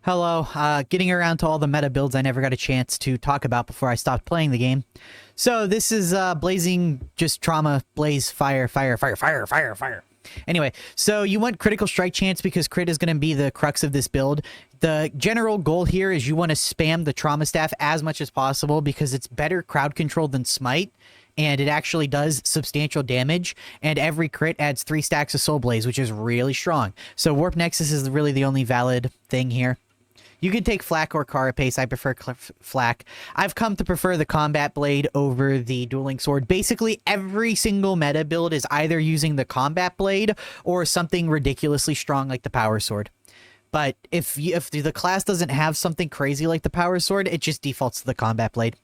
Hello, getting around to all the meta builds I never got a chance to talk about before I stopped playing the game. So this is blazing, just trauma, blaze, fire, fire, fire, fire, fire, fire. Anyway, so you want critical strike chance because crit is going to be the crux of this build. The general goal here is you want to spam the trauma staff as much as possible because it's better crowd control than smite. And it actually does substantial damage, and every crit adds 3 stacks of soulblaze, which is really strong. So warp nexus is really the only valid thing here. You can take flak or carapace. I prefer flak. I've come to prefer the combat blade over the dueling sword. Basically, every single meta build is either using the combat blade or something ridiculously strong like the power sword. But if the class doesn't have something crazy like the power sword, it just defaults to the combat blade.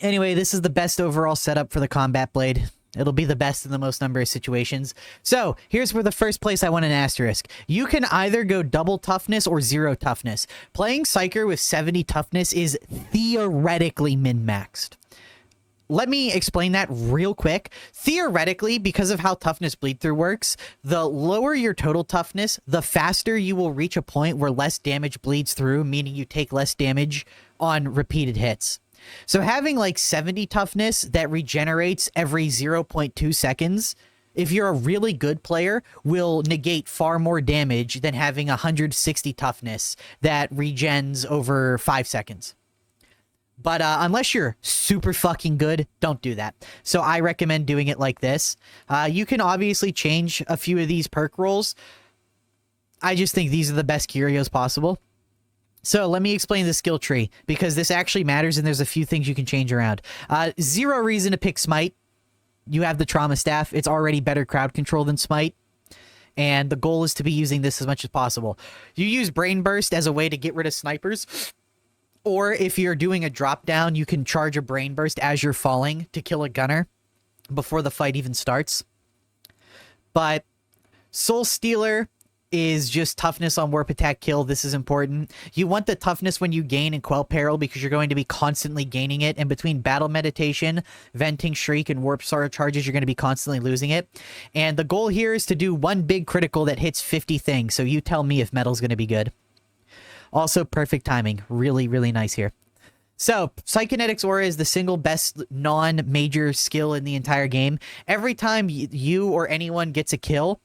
Anyway, this is the best overall setup for the combat blade. It'll be the best in the most number of situations. So, here's where the first place I want an asterisk. You can either go double toughness or 0 toughness. Playing psyker with 70 toughness is theoretically min-maxed. Let me explain that real quick. Theoretically, because of how toughness bleed through works, the lower your total toughness, the faster you will reach a point where less damage bleeds through, meaning you take less damage on repeated hits. So having like 70 toughness that regenerates every 0.2 seconds, if you're a really good player, will negate far more damage than having 160 toughness that regens over 5 seconds. But unless you're super fucking good, don't do that. So I recommend doing it like this. You can obviously change a few of these perk rolls. I just think these are the best curios possible. So let me explain the skill tree, because this actually matters and there's a few things you can change around. 0 reason to pick smite. You have the trauma staff. It's already better crowd control than smite. And the goal is to be using this as much as possible. You use brain burst as a way to get rid of snipers. Or if you're doing a drop down, you can charge a brain burst as you're falling to kill a gunner before the fight even starts. But Soul Stealer is just toughness on warp attack kill. This is important. You want the toughness when you gain and quell peril because you're going to be constantly gaining it, and between battle meditation, venting shriek, and warp charges, you're going to be constantly losing it. And the goal here is to do one big critical that hits 50 things, so you tell me if metal's going to be good. Also, perfect timing. Really, really nice here. So, Psykinetics Aura is the single best non-major skill in the entire game. Every time you or anyone gets a kill,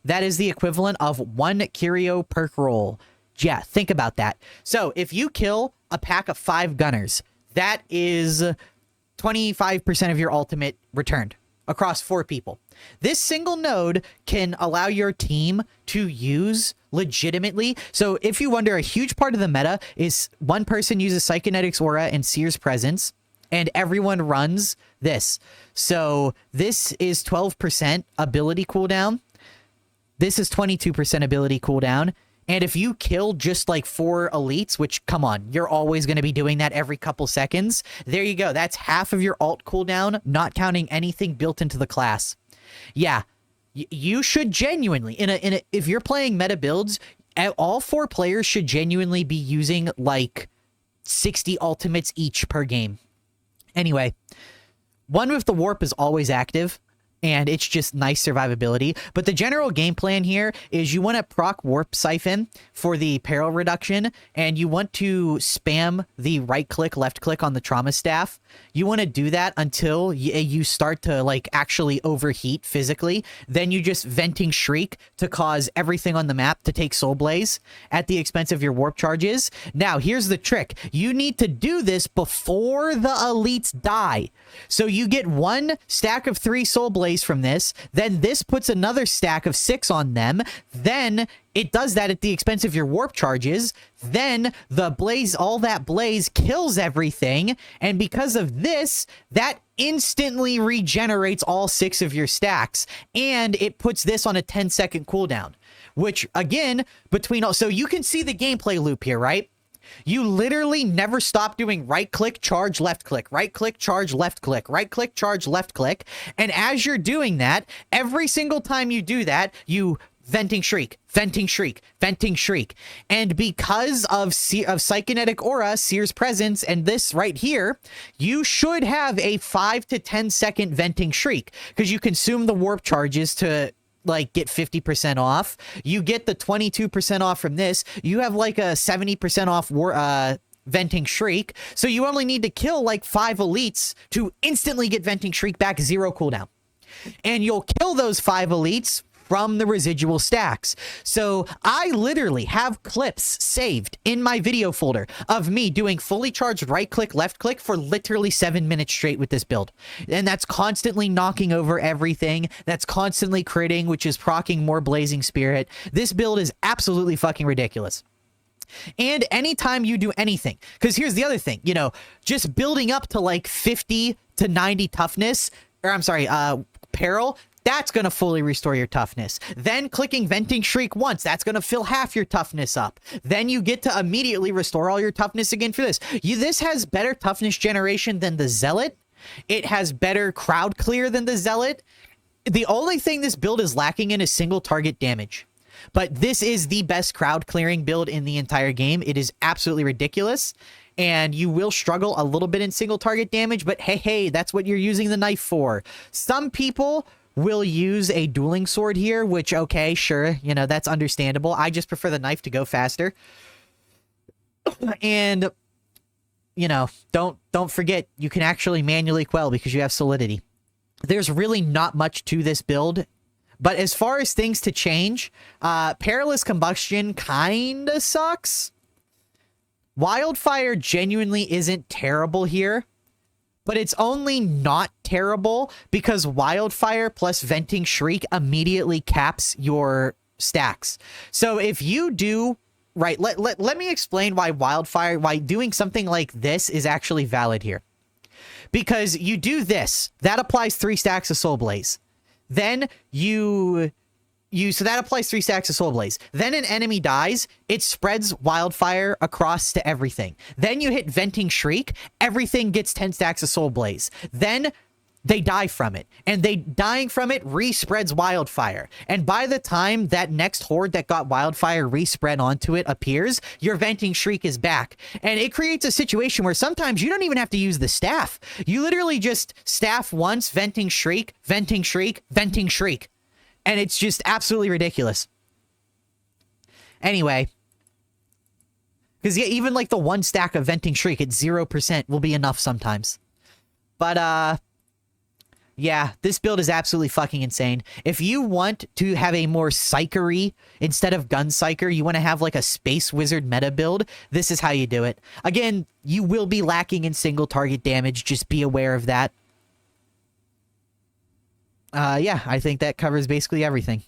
that is the equivalent of 1 curio perk roll. Yeah, think about that. So, if you kill a pack of 5 gunners, that is 25% of your ultimate returned across 4 people. This single node can allow your team to use legitimately. So, if you wonder, a huge part of the meta is one person uses Psykinetics Aura and Seer's Presence, and everyone runs this. So, this is 12% ability cooldown. This is 22% ability cooldown. And if you kill just like 4 elites, which, come on, you're always going to be doing that every couple seconds. There you go. That's half of your alt cooldown, not counting anything built into the class. Yeah, you should genuinely, if you're playing meta builds, all 4 players should genuinely be using like 60 ultimates each per game. Anyway, one with the warp is always active, and it's just nice survivability. But the general game plan here is you want to proc Warp Siphon for the peril reduction, and you want to spam the right-click, left-click on the trauma staff. You want to do that until you start to, like, actually overheat physically. Then you just Venting Shriek to cause everything on the map to take soulblaze at the expense of your warp charges. Now, here's the trick. You need to do this before the elites die. So you get 1 stack of 3 soulblaze from this, then this puts another stack of 6 on them, then it does that at the expense of your warp charges, then the blaze, all that blaze kills everything, and because of this, that instantly regenerates all 6 of your stacks, and it puts this on a 10-second cooldown, which, again, so you can see the gameplay loop here, right? You literally never stop doing right-click, charge, left-click, right-click, charge, left-click, right-click, charge, left-click. And as you're doing that, every single time you do that, you Venting Shriek, Venting Shriek, Venting Shriek. And because of Psykinetic Aura, Seer's Presence, and this right here, you should have a 5 to 10 second Venting Shriek, because you consume the warp charges to like get 50% off. You get the 22% off from this. You have like a 70% off Venting Shriek. So you only need to kill like 5 elites to instantly get Venting Shriek back 0 cooldown. And you'll kill those 5 elites from the residual stacks. So I literally have clips saved in my video folder of me doing fully charged right click, left click for literally 7 minutes straight with this build. And that's constantly knocking over everything. That's constantly critting, which is proccing more Blazing Spirit. This build is absolutely fucking ridiculous. And anytime you do anything, because here's the other thing, you know, just building up to like 50 to 90 toughness, or I'm sorry, peril, that's going to fully restore your toughness. Then clicking Venting Shriek once, that's going to fill half your toughness up. Then you get to immediately restore all your toughness again for this. This has better toughness generation than the Zealot. It has better crowd clear than the Zealot. The only thing this build is lacking in is single target damage. But this is the best crowd clearing build in the entire game. It is absolutely ridiculous. And you will struggle a little bit in single target damage, but hey, that's what you're using the knife for. Some people will use a dueling sword here, which, okay, sure, you know, that's understandable. I just prefer the knife to go faster. And, you know, don't forget, you can actually manually quell because you have solidity. There's really not much to this build. But as far as things to change, Perilous Combustion kinda sucks. Wildfire genuinely isn't terrible here. But it's only not terrible because Wildfire plus Venting Shriek immediately caps your stacks. So if you do... Right, let me explain why Wildfire, why doing something like this is actually valid here. Because you do this. That applies 3 stacks of soulblaze. Then so that applies 3 stacks of soulblaze. Then an enemy dies, it spreads Wildfire across to everything. Then you hit Venting Shriek, everything gets 10 stacks of soulblaze. Then they die from it, and dying from it re-spreads Wildfire. And by the time that next horde that got Wildfire re-spread onto it appears, your Venting Shriek is back. And it creates a situation where sometimes you don't even have to use the staff. You literally just staff once, Venting Shriek, Venting Shriek, Venting Shriek. And it's just absolutely ridiculous. Anyway. Because yeah, even like the 1 stack of Venting Shriek at 0% will be enough sometimes. But, yeah, this build is absolutely fucking insane. If you want to have a more psykery instead of gun psyker, you want to have like a space wizard meta build, this is how you do it. Again, you will be lacking in single target damage. Just be aware of that. Yeah, I think that covers basically everything.